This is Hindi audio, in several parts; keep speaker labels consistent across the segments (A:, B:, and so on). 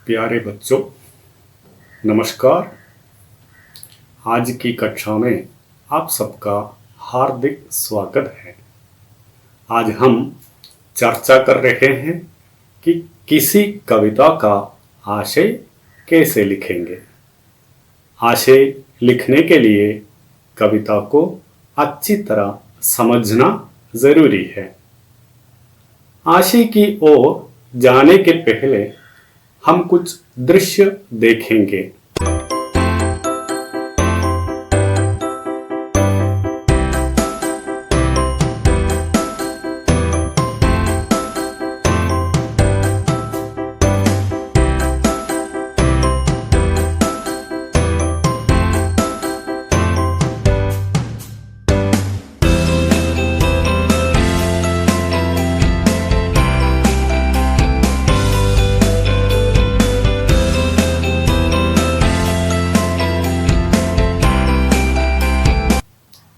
A: प्यारे बच्चों, नमस्कार। आज की कक्षा में आप सबका हार्दिक स्वागत है। आज हम चर्चा कर रहे हैं कि किसी कविता का आशय कैसे लिखेंगे। आशय लिखने के लिए कविता को अच्छी तरह समझना जरूरी है। आशय की ओर जाने के पहले हम कुछ दृश्य देखेंगे।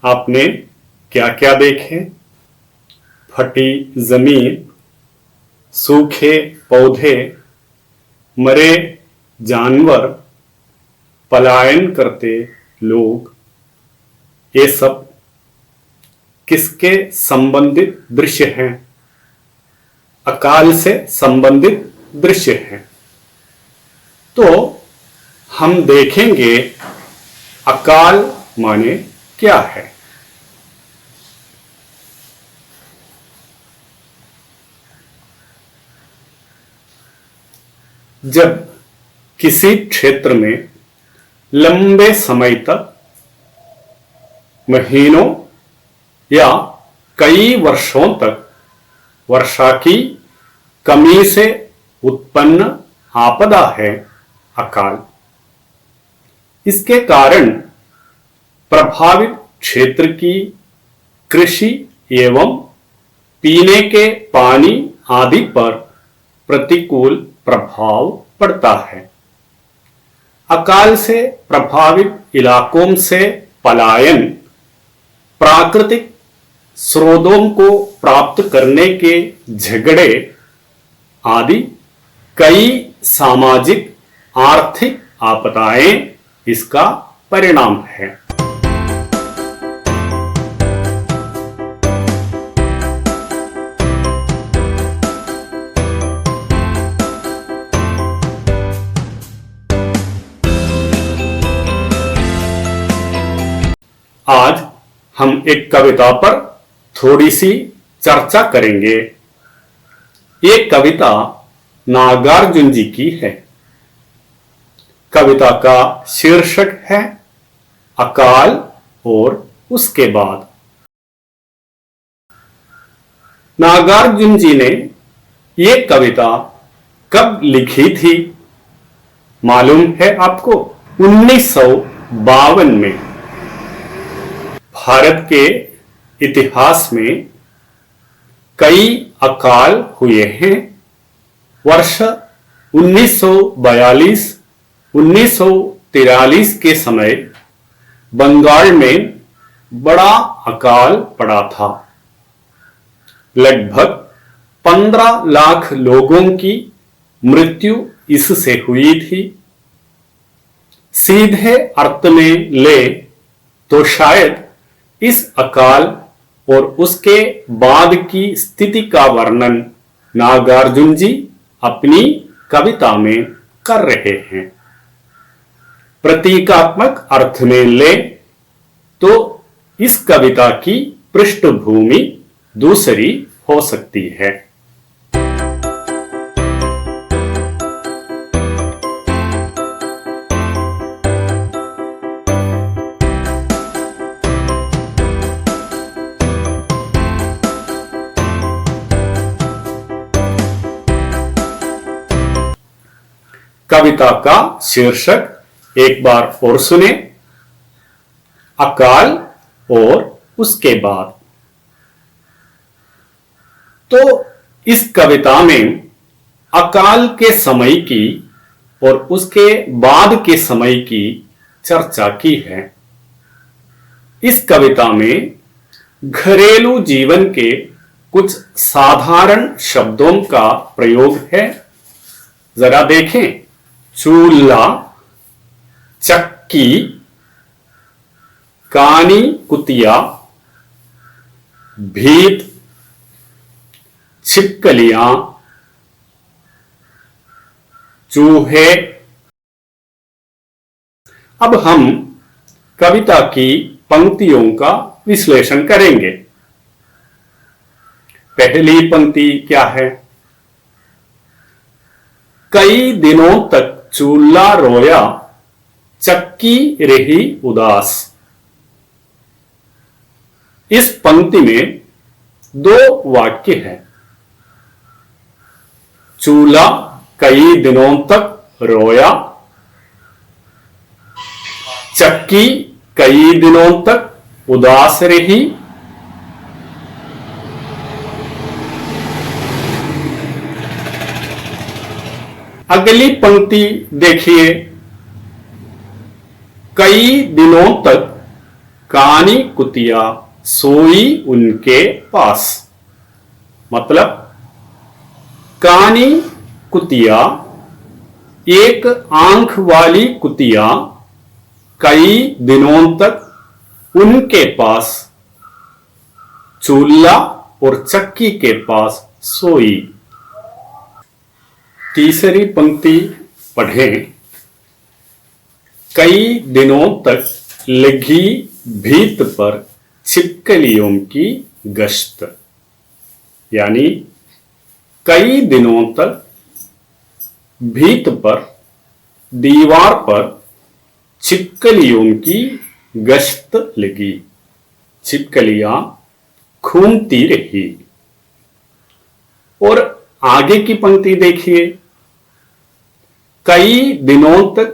A: आपने क्या क्या देखे? फटी जमीन, सूखे पौधे, मरे जानवर, पलायन करते लोग। ये सब किसके संबंधित दृश्य हैं? अकाल से संबंधित दृश्य हैं। तो हम देखेंगे अकाल माने क्या है। जब किसी क्षेत्र में लंबे समय तक, महीनों या कई वर्षों तक वर्षा की कमी से उत्पन्न आपदा है अकाल। इसके कारण प्रभावित क्षेत्र की कृषि एवं पीने के पानी आदि पर प्रतिकूल प्रभाव पड़ता है। अकाल से प्रभावित इलाकों से पलायन, प्राकृतिक स्रोतों को प्राप्त करने के झगड़े आदि कई सामाजिक आर्थिक आपदाएं इसका परिणाम है। आज हम एक कविता पर थोड़ी सी चर्चा करेंगे। ये कविता नागार्जुन जी की है। कविता का शीर्षक है अकाल और उसके बाद। नागार्जुन जी ने ये कविता कब लिखी थी मालूम है आपको? 1952 में। भारत के इतिहास में कई अकाल हुए हैं। वर्ष 1942, 1943 के समय बंगाल में बड़ा अकाल पड़ा था। लगभग 15 लाख लोगों की मृत्यु इससे हुई थी। सीधे अर्थ में ले तो शायद इस अकाल और उसके बाद की स्थिति का वर्णन नागार्जुन जी अपनी कविता में कर रहे हैं। प्रतीकात्मक अर्थ में ले तो इस कविता की पृष्ठभूमि दूसरी हो सकती है। कविता का शीर्षक एक बार और सुने, अकाल और उसके बाद। तो इस कविता में अकाल के समय की और उसके बाद के समय की चर्चा की है। इस कविता में घरेलू जीवन के कुछ साधारण शब्दों का प्रयोग है। जरा देखें चूल्हा, चक्की, कानी कुतिया, भीत, छिपकलियां, चूहे। अब हम कविता की पंक्तियों का विश्लेषण करेंगे। पहली पंक्ति क्या है? कई दिनों तक चूल्हा रोया, चक्की रही उदास। इस पंक्ति में दो वाक्य हैं। चूल्हा कई दिनों तक रोया, चक्की कई दिनों तक उदास रही। अगली पंक्ति देखिए, कई दिनों तक कानी कुतिया सोई उनके पास। मतलब कानी कुतिया, एक आंख वाली कुतिया, कई दिनों तक उनके पास, चूल्हा और चक्की के पास सोई। तीसरी पंक्ति पढ़ें। कई दिनों तक लगी भीत पर छिपकलियों की गश्त। यानी कई दिनों तक भीत पर, दीवार पर छिपकलियों की गश्त लगी। छिपकलियां घूमती रही। और आगे की पंक्ति देखिए, कई दिनों तक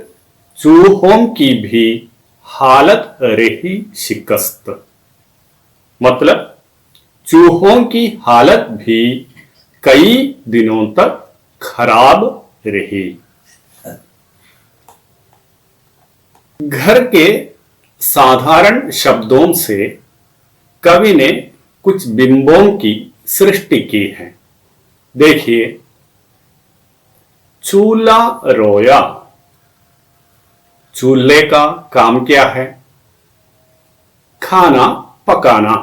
A: चूहों की भी हालत रही शिकस्त। मतलब चूहों की हालत भी कई दिनों तक खराब रही। घर के साधारण शब्दों से कवि ने कुछ बिंबों की सृष्टि की है। देखिए, चूल्हा रोया। चूल्हे का काम क्या है? खाना पकाना।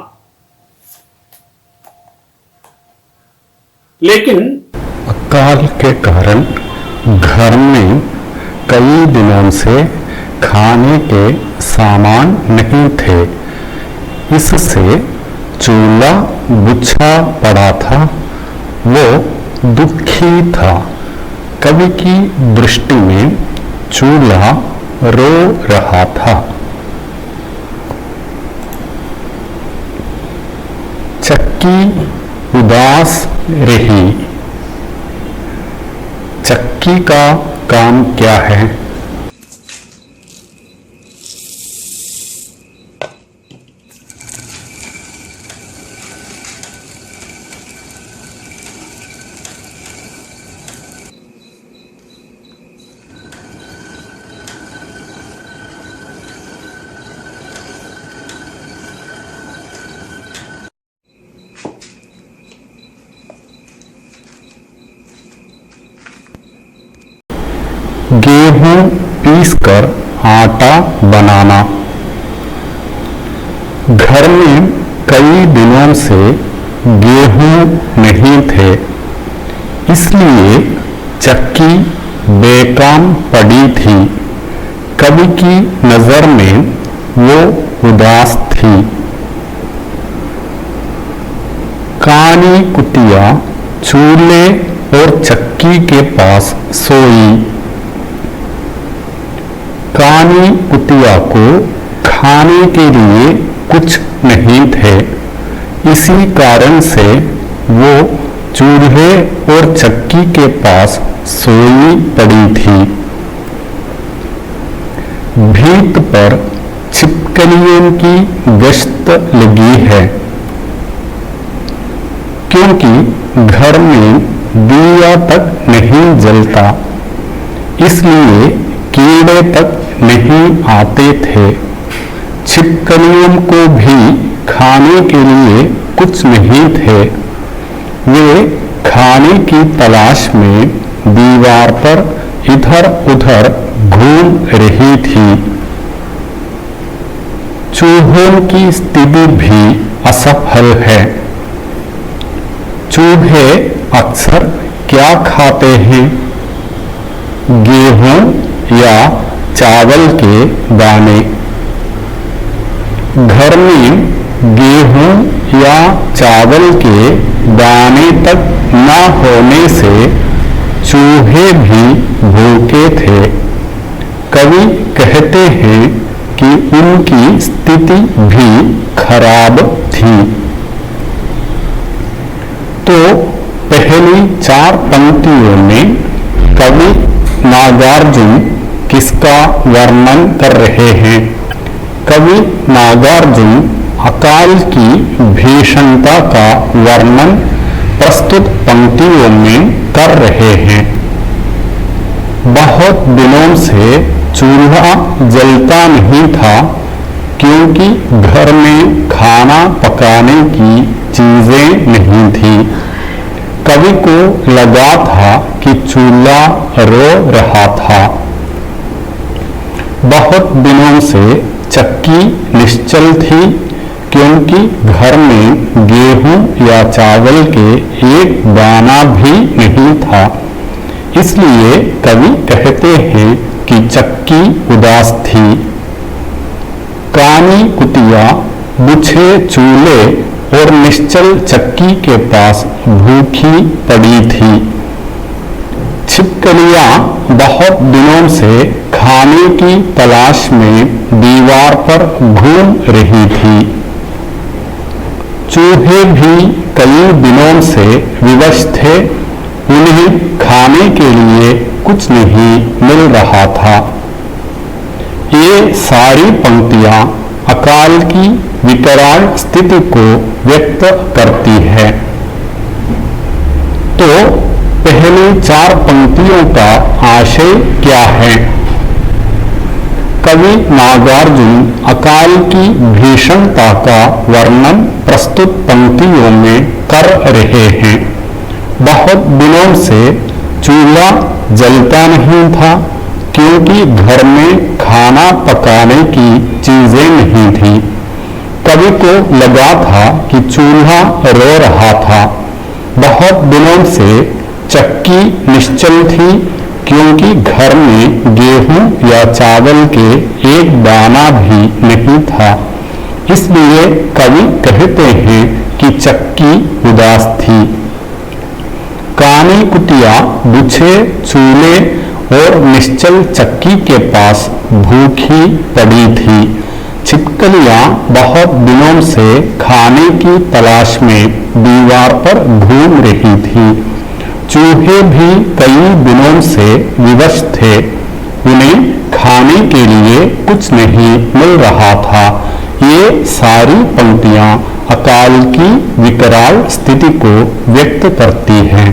A: लेकिन
B: अकाल के कारण घर में कई दिनों से खाने के सामान नहीं थे। इससे चूल्हा बुझा पड़ा था। वो दुखी था। कवि की दृष्टि में चूल्हा रो रहा था। चक्की उदास रही। चक्की का काम क्या है? गेहूं पीसकर आटा बनाना। घर में कई दिनों से गेहूं नहीं थे, इसलिए चक्की बेकाम पड़ी थी। कवि की नजर में वो उदास थी। कानी कुतिया चूल्हे और चक्की के पास सोई। कानी कुतिया को खाने के लिए कुछ नहीं थे, इसी कारण से वो चूल्हे और चक्की के पास सोई पड़ी थी। भीत पर छिपकलियों की गश्त लगी है, क्योंकि घर में दिया तक नहीं जलता, इसलिए कीड़े तक नहीं आते थे। छिपकलियों को भी खाने के लिए कुछ नहीं थे। वे खाने की तलाश में दीवार पर इधर उधर घूम रही थी। चूहों की स्थिति भी असफल है। चूहे अक्सर क्या खाते हैं? गेहूं या चावल के दाने। घर में गेहूं या चावल के दाने तक न होने से चूहे भी भूखे थे। कवि कहते हैं कि उनकी स्थिति भी खराब थी। तो पहली 4 पंक्तियों में कवि नागार्जुन किसका वर्णन कर रहे हैं? कवि नागार्जुन अकाल की भीषणता का वर्णन प्रस्तुत पंक्तियों में कर रहे हैं। बहुत दिनों से चूल्हा जलता नहीं था क्योंकि घर में खाना पकाने की चीजें नहीं थी। कवि को लगा था कि चूल्हा रो रहा था। बहुत दिनों से चक्की निश्चल थी क्योंकि घर में गेहूं या चावल के एक दाना भी नहीं था। इसलिए कवि कहते हैं कि चक्की उदास थी। कानी कुतिया बुझे चूल्हे और निश्चल चक्की के पास भूखी पड़ी थी। छिपकलियां बहुत दिनों से खाने की तलाश में दीवार पर घूम रही थी। चूहे भी कई दिनों से विवश थे। उन्हें खाने के लिए कुछ नहीं मिल रहा था। ये सारी पंक्तियां अकाल की विकराल स्थिति को व्यक्त करती है। तो पहली 4 पंक्तियों का आशय क्या है? कवि नागार्जुन अकाल की भीषणता का वर्णन प्रस्तुत पंक्तियों में कर रहे हैं। बहुत दिनों से चूल्हा जलता नहीं था क्योंकि घर में खाना पकाने की चीजें नहीं थी। कवि को लगा था कि चूल्हा रो रहा था। बहुत दिनों से चक्की निश्चल थी क्योंकि घर में गेहूं या चावल के एक दाना भी नहीं था। इसलिए कवि कहते हैं कि चक्की उदास थी। कानी कुतिया बुझे चूल्हे और निश्चल चक्की के पास भूखी पड़ी थी। छिपकलियां बहुत दिनों से खाने की तलाश में दीवार पर घूम रही थी। चूहे भी कई दिनों से विवश थे। उन्हें खाने के लिए कुछ नहीं मिल रहा था। ये सारी पंक्तियां अकाल की विकराल स्थिति को व्यक्त करती हैं।